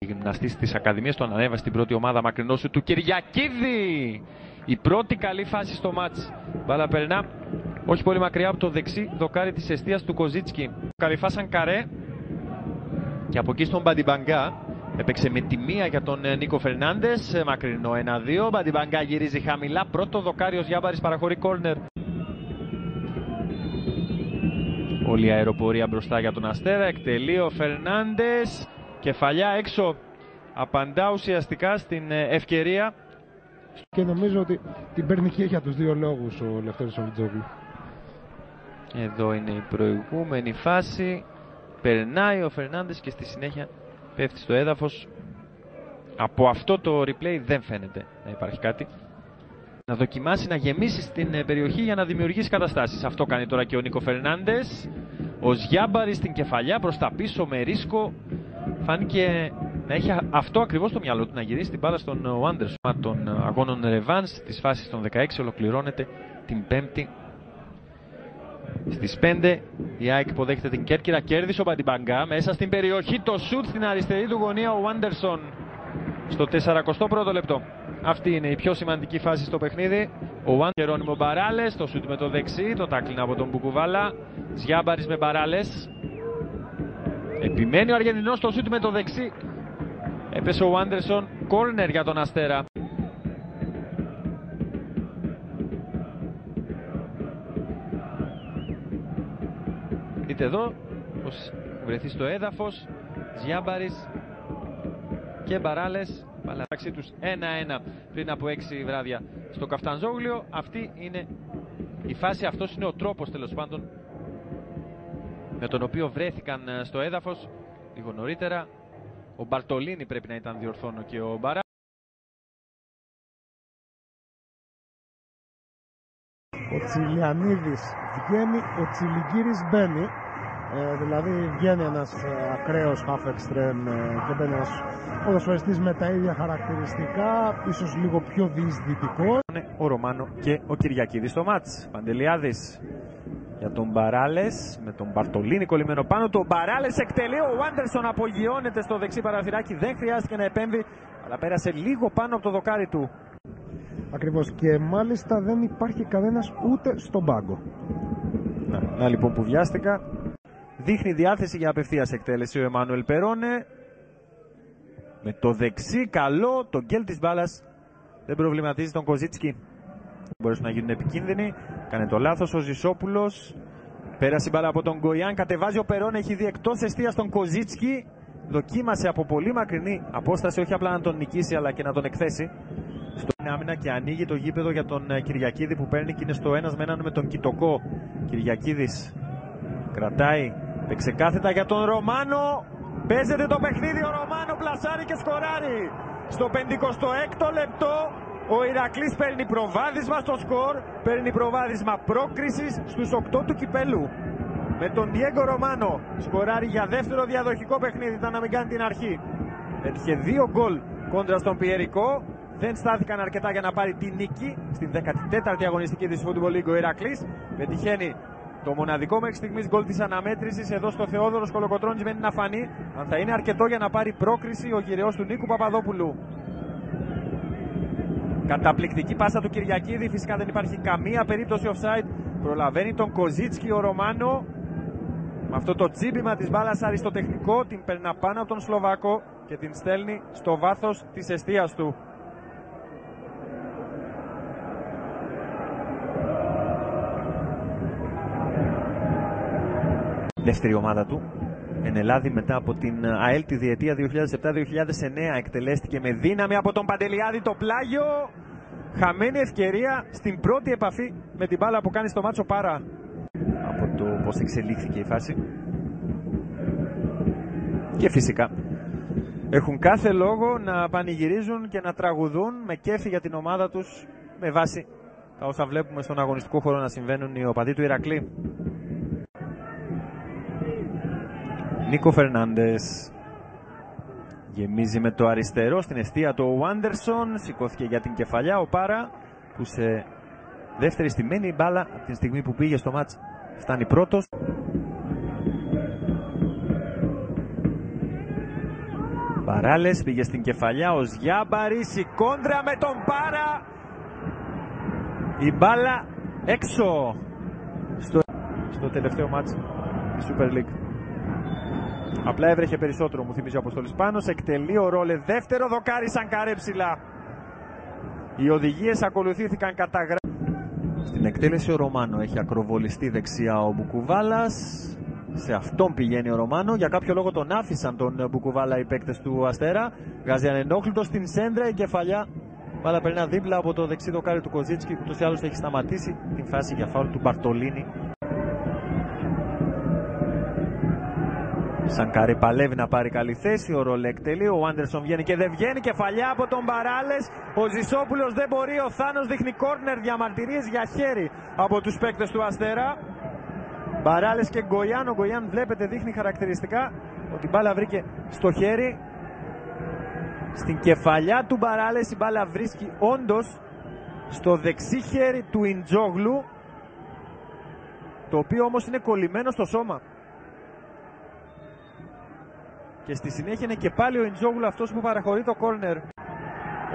Γυμναστής της Ακαδημίας τον ανέβασε στην πρώτη ομάδα μακρινό σου του Κυριακίδη. Η πρώτη καλή φάση στο μάτς. Μπάλα περνά όχι πολύ μακριά από το δεξί δοκάρι της εστίας του Κοζίτσκι. Καλυφάσαν καρέ και από εκεί στον Μπαντιμπαγκά. Έπαιξε με τη μία για τον Νίκο Φερνάντες. Μακρινό 1-2. Μπαντιμπαγκά γυρίζει χαμηλά. Πρώτο δοκάρι ο Γιάμπαρης παραχωρεί κόρνερ. Όλη η αεροπορία μπροστά για τον Αστέρα. Εκτελεί ο Φερνάντες. Κεφαλιά έξω. Απαντά ουσιαστικά στην ευκαιρία. Και νομίζω ότι την παίρνει και για τους δύο λόγους ο Λευτέρης Σαββιτζόγλου. Εδώ είναι η προηγούμενη φάση. Περνάει ο Φερνάντες και στη συνέχεια πέφτει στο έδαφος. Από αυτό το replay δεν φαίνεται να υπάρχει κάτι. Να δοκιμάσει να γεμίσει στην περιοχή για να δημιουργήσει καταστάσεις. Αυτό κάνει τώρα και ο Νίκο Φερνάντες. Ο Γιάμπαρης στην κεφαλιά προς τα πίσω με ρίσκο. Φάνηκε να έχει αυτό ακριβώς στο μυαλό του, να γυρίσει την μπάλα στον Wanderson. Των αγώνων Ρεβάνς της φάσης των 16 ολοκληρώνεται την Πέμπτη. Στις 5 η ΑΕΚ υποδέχεται την Κέρκυρα. Κέρδισε ο Μπαντιμπαγκά μέσα στην περιοχή. Το σουτ στην αριστερή του γωνία ο Wanderson στο 41ο λεπτό. Αυτή είναι η πιο σημαντική φάση στο παιχνίδι. Ο Γερόνιμο Μπαράλες, το σουτ με το δεξί, το τάκλιν από τον Μπουκουβάλα. Ζιάμπαρης με Μπαράλες. Επιμένει ο Αργεντινός στο σουτ με το δεξί. Έπεσε ο Wanderson, κόρνερ για τον Αστέρα. Δείτε εδώ πως βρεθεί στο έδαφος. Ζιάμπαρης και Μπαράλες. Μεταξύ τους 1-1 πριν από 6 βράδια στο Καφτανζόγλιο. Αυτή είναι η φάση, αυτός είναι ο τρόπος τέλος πάντων με τον οποίο βρέθηκαν στο έδαφος λίγο νωρίτερα. Ο Μπαρτολίνη πρέπει να ήταν, διορθώνω, και ο Μπαρά. Ο Τσιλιανίδης βγαίνει, ο Τσιλιγκύρης μπαίνει. Δηλαδή βγαίνει ένας ακραίος half extreme και μπαίνει ένας ποδοσφαιριστής με τα ίδια χαρακτηριστικά, ίσως λίγο πιο διεισδυτικός. Ο Ρωμάνο και ο Κυριακίδης στο μάτς. Παντελιάδης για τον Μπαράλες με τον Μπαρτολίνη κολλημένο πάνω. Το Μπαράλες εκτελεί, ο Wanderson απογειώνεται στο δεξί παραθυράκι. Δεν χρειάστηκε να επέμβει, αλλά πέρασε λίγο πάνω από το δοκάρι του. Ακριβώς, και μάλιστα δεν υπάρχει κανένας ούτε στον πάγκο. Να λοιπόν που βιάστηκα. Δείχνει διάθεση για απευθείας εκτέλεση ο Εμμανουέλ Περόνε. Με το δεξί καλό, το γκέλ της μπάλας δεν προβληματίζει τον Κοζίτσκι. Μπορούσαν να γίνουν επικίνδυνοι. Κάνε το λάθος ο Ζησόπουλος. Πέρασε η μπάλα από τον Γκοϊάν. Κατεβάζει ο Περόνε, έχει δει εκτός εστίας τον Κοζίτσκι. Δοκίμασε από πολύ μακρινή απόσταση, όχι απλά να τον νικήσει αλλά και να τον εκθέσει. Στον άμυνα και ανοίγει το γήπεδο για τον Κυριακίδη που παίρνει και είναι στο ένας με έναν με τον Κιτοκό. Κυριακίδης κρατάει, παίξε κάθετα για τον Ρωμάνο. Παίζεται το παιχνίδι, ο Ρωμάνο πλασάρει και σκοράρει. Στο 56ο λεπτό ο Ηρακλής παίρνει προβάδισμα στο σκορ, παίρνει προβάδισμα πρόκρισης στους 8 του κυπέλου. Με τον Διέγκο Ρωμάνο σκοράρει για δεύτερο διαδοχικό παιχνίδι, ήταν να μην κάνει την αρχή. Έτυχε 2 γκολ κόντρα στον Πιερικό. Δεν στάθηκαν αρκετά για να πάρει τη νίκη στην 14η αγωνιστική της Football League ο Ηρακλής. Πετυχαίνει το μοναδικό μέχρι στιγμής γκολ της αναμέτρησης εδώ στο Θεόδωρος Κολοκοτρώνης. Μένει να φανεί αν θα είναι αρκετό για να πάρει πρόκριση ο γυρεός του Νίκου Παπαδόπουλου. Καταπληκτική πάσα του Κυριακίδη, φυσικά δεν υπάρχει καμία περίπτωση offside. Προλαβαίνει τον Κοζίτσκι ο Ρωμάνο. Με αυτό το τσίμπημα της μπάλας αριστοτεχνικό την περνά πάνω από τον Σλοβάκο και την στέλνει στο βάθος της εστίας του. Δεύτερη ομάδα του εν Ελλάδη μετά από την ΑΕΛ τη διετία 2007-2009. Εκτελέστηκε με δύναμη από τον Παντελιάδη, το πλάγιο. Χαμένη ευκαιρία στην πρώτη επαφή με την μπάλα που κάνει στο μάτσο Πάρα. Από το πώς εξελίχθηκε η φάση. Και φυσικά έχουν κάθε λόγο να πανηγυρίζουν και να τραγουδούν με κέφι για την ομάδα τους, με βάση τα όσα βλέπουμε στον αγωνιστικό χώρο να συμβαίνουν οι οπαδοί του Ηρακλή. Νίκο Φερνάντες γεμίζει με το αριστερό στην εστία του Wanderson. Σηκώθηκε για την κεφαλιά ο Πάρα που σε δεύτερη στημένη η μπάλα από την στιγμή που πήγε στο μάτς φτάνει πρώτος. Μπαράλες πήγε στην κεφαλιά, ο Σγιάμπαρης, η κόντρα με τον Πάρα. Η μπάλα έξω στο τελευταίο μάτς της Super League. Απλά έβρεχε περισσότερο, μου θυμίζει ο Αποστόλης Πάνος. Εκτελεί ο Ρόλε, δεύτερο δοκάρι, Σανκαρέ ψηλά. Οι οδηγίες ακολουθήθηκαν κατά γράμμα. Στην εκτέλεση ο Ρωμάνο έχει ακροβολιστεί δεξιά ο Μπουκουβάλας. Σε αυτόν πηγαίνει ο Ρωμάνο. Για κάποιο λόγο τον άφησαν τον Μπουκουβάλα οι παίκτες του Αστέρα. Βγάζει ανενόχλητο στην σέντρα, η κεφαλιά. Μπάλα περνά δίπλα από το δεξί δοκάρι του Κοζίτσκι, που ούτως ή άλλως έχει σταματήσει την φάση για φάουλ του Μπαρτολίνη. Σανκαρέ παλεύει να πάρει καλή θέση, ο Ρολέ εκτελεί, ο Άντερσον βγαίνει και δεν βγαίνει, κεφαλιά από τον Μπαράλες, ο Ζησόπουλος δεν μπορεί, ο Θάνος δείχνει κόρνερ, διαμαρτυρίες για χέρι από τους παίκτες του Αστέρα. Μπαράλες και Γκογιάν, ο Γκογιάν βλέπετε δείχνει χαρακτηριστικά ότι η μπάλα βρήκε στο χέρι. Στην κεφαλιά του Μπαράλες η μπάλα βρίσκει όντως στο δεξί χέρι του Ιντζόγλου, το οποίο όμως είναι κολλημένο στο σώμα. Και στη συνέχεια είναι και πάλι ο Ιντζόγλου αυτός που παραχωρεί το κόρνερ.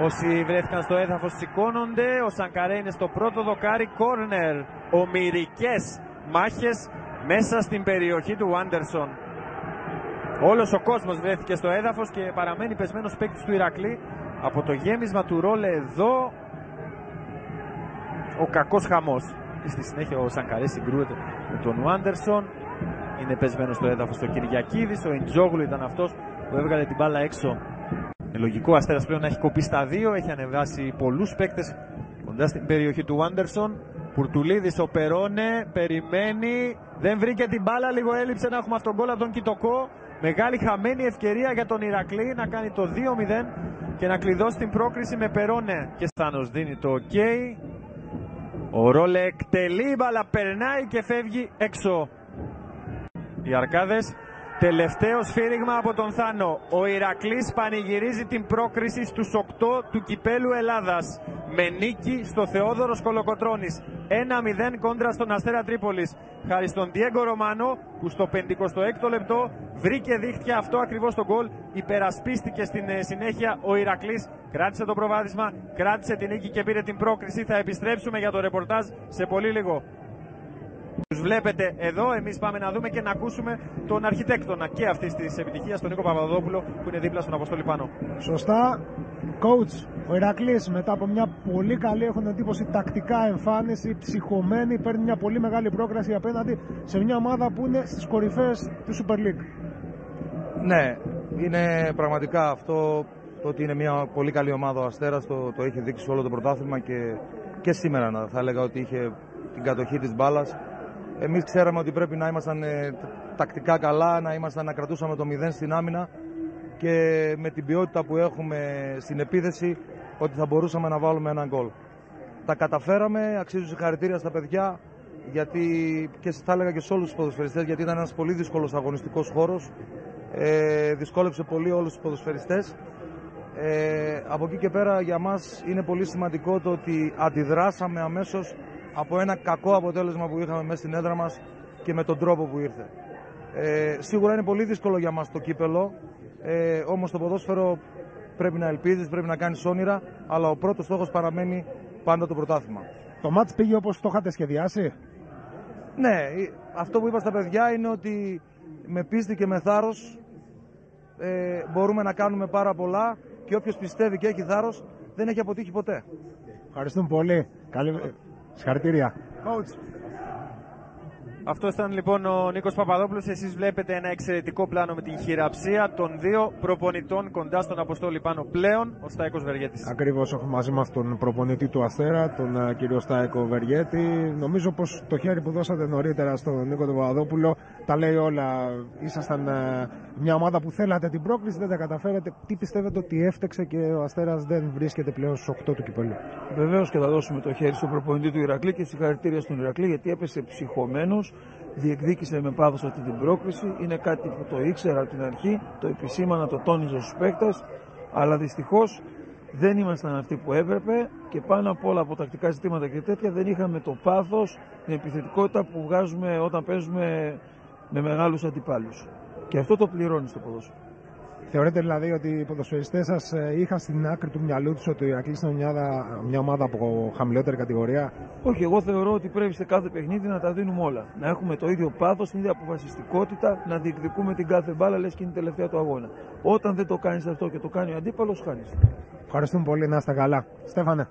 Όσοι βρέθηκαν στο έδαφος σηκώνονται. Ο Σανκαρέ είναι στο πρώτο δοκάρι, κόρνερ. Ομηρικές μάχες μέσα στην περιοχή του Άντερσον. Όλος ο κόσμος βρέθηκε στο έδαφος και παραμένει πεσμένος παίκτης του Ηρακλή. Από το γέμισμα του Ρόλε εδώ, ο κακός χαμός. Και στη συνέχεια ο Σανκαρέ συγκρούεται με τον Άντερσον. Είναι πεσμένο στο έδαφος ο Κυριακίδης. Ο Ιντζόγλου ήταν αυτός που έβγαλε την μπάλα έξω. Λογικό, ο Αστέρας πλέον να έχει κοπεί στα δύο. Έχει ανεβάσει πολλούς παίκτες κοντά στην περιοχή του Άντερσον. Πουρτουλίδης, ο Περόνε περιμένει. Δεν βρήκε την μπάλα. Λίγο έλειψε να έχουμε αυτόν τον γκολ από τον Κιτοκό. Μεγάλη χαμένη ευκαιρία για τον Ηρακλή να κάνει το 2-0 και να κλειδώσει την πρόκριση με Περόνε. Και Στάνος δίνει το OK. Ο Ρόλε εκτελεί, μπάλα περνάει και φεύγει έξω. Οι Αρκάδες, τελευταίο σφύριγμα από τον Θάνο. Ο Ηρακλής πανηγυρίζει την πρόκριση στους 8 του Κυπέλου Ελλάδας με νίκη στο Θεόδωρος Κολοκοτρώνης. 1-0 κόντρα στον Αστέρα Τρίπολης. Χάρη στον Διέγκο Ρωμάνο που στο 56ο λεπτό βρήκε δίχτυα, αυτό ακριβώς το γκολ. Υπερασπίστηκε στην συνέχεια ο Ηρακλής. Κράτησε το προβάδισμα, κράτησε την νίκη και πήρε την πρόκριση. Θα επιστρέψουμε για το ρεπορτάζ σε πολύ λίγο. Τους βλέπετε εδώ, εμείς πάμε να δούμε και να ακούσουμε τον αρχιτέκτονα και αυτής της επιτυχίας, τον Νίκο Παπαδόπουλο, που είναι δίπλα στον Αποστόλη Πάνο. Σωστά, coach, ο Ηρακλής μετά από μια πολύ καλή, έχουν εντύπωση, τακτικά εμφάνιση, ψυχωμένη, παίρνει μια πολύ μεγάλη πρόκριση απέναντι σε μια ομάδα που είναι στις κορυφές του Super League. Ναι, είναι πραγματικά αυτό, το ότι είναι μια πολύ καλή ομάδα ο Αστέρας, το έχει δείξει σε όλο το πρωτάθλημα και σήμερα θα έλεγα ότι είχε την κατοχή της μπάλας. Εμείς ξέραμε ότι πρέπει να ήμασταν τακτικά καλά, να κρατούσαμε το 0 στην άμυνα και με την ποιότητα που έχουμε στην επίθεση ότι θα μπορούσαμε να βάλουμε έναν γκολ. Τα καταφέραμε, αξίζουν συγχαρητήρια στα παιδιά, γιατί και θα έλεγα και σε όλους τους ποδοσφαιριστές, γιατί ήταν ένας πολύ δύσκολος αγωνιστικός χώρος, δυσκόλεψε πολύ όλους τους ποδοσφαιριστές. Από εκεί και πέρα για μας είναι πολύ σημαντικό το ότι αντιδράσαμε αμέσως από ένα κακό αποτέλεσμα που είχαμε μέσα στην έδρα μας και με τον τρόπο που ήρθε. Σίγουρα είναι πολύ δύσκολο για μας το κύπελο, όμως το ποδόσφαιρο πρέπει να ελπίζεις, πρέπει να κάνεις όνειρα, αλλά ο πρώτος στόχος παραμένει πάντα το πρωτάθλημα. Το μάτς πήγε όπως το είχατε σχεδιάσει? Ναι, αυτό που είπα στα παιδιά είναι ότι με πίστη και με θάρρος μπορούμε να κάνουμε πάρα πολλά και όποιος πιστεύει και έχει θάρρος δεν έχει αποτύχει ποτέ. Ευχαριστούμε πολύ. Συγχαρητήρια. Coach. Αυτό ήταν λοιπόν ο Νίκος Παπαδόπουλος. Εσείς βλέπετε ένα εξαιρετικό πλάνο με την χειραψία των δύο προπονητών κοντά στον Αποστόλη Πάνο πλέον, ο Στάικος Βεργέτης. Ακριβώς, έχουμε μαζί μας τον προπονητή του Αστέρα, τον κύριο Στάικο Βεργέτη. Νομίζω πως το χέρι που δώσατε νωρίτερα στον Νίκο τον Παπαδόπουλο τα λέει όλα. Ήσασταν μια ομάδα που θέλατε την πρόκληση, δεν τα καταφέρατε. Τι πιστεύετε ότι έφτεξε και ο Αστέρας δεν βρίσκεται πλέον στους 8 του κυπέλλου? Βεβαίως και θα δώσουμε το χέρι στον προπονητή του Ηρακλή και συγχαρητήρια στον Ηρακλή, γιατί έπεσε ψυχωμένος, διεκδίκησε με πάθος αυτή την πρόκριση. Είναι κάτι που το ήξερα από την αρχή, το επισήμανα, το τόνιζα στους παίκτες, αλλά δυστυχώς δεν ήμασταν αυτοί που έπρεπε και πάνω απ' όλα από τακτικά ζητήματα και τέτοια δεν είχαμε το πάθος, την επιθετικότητα που βγάζουμε όταν παίζουμε με μεγάλους αντιπάλους. Και αυτό το πληρώνει στο ποδόσφαιρο. Θεωρείτε δηλαδή ότι οι ποδοσφαιριστές σας είχαν στην άκρη του μυαλού τους ότι ο Ηρακλής είναι μια ομάδα από χαμηλότερη κατηγορία? Όχι, εγώ θεωρώ ότι πρέπει σε κάθε παιχνίδι να τα δίνουμε όλα. Να έχουμε το ίδιο πάθος, την ίδια αποφασιστικότητα, να διεκδικούμε την κάθε μπάλα, λες και είναι η τελευταία του αγώνα. Όταν δεν το κάνεις αυτό και το κάνει ο αντίπαλος, χάνεις. Ευχαριστούμε πολύ, να είστε καλά. Στέφανε.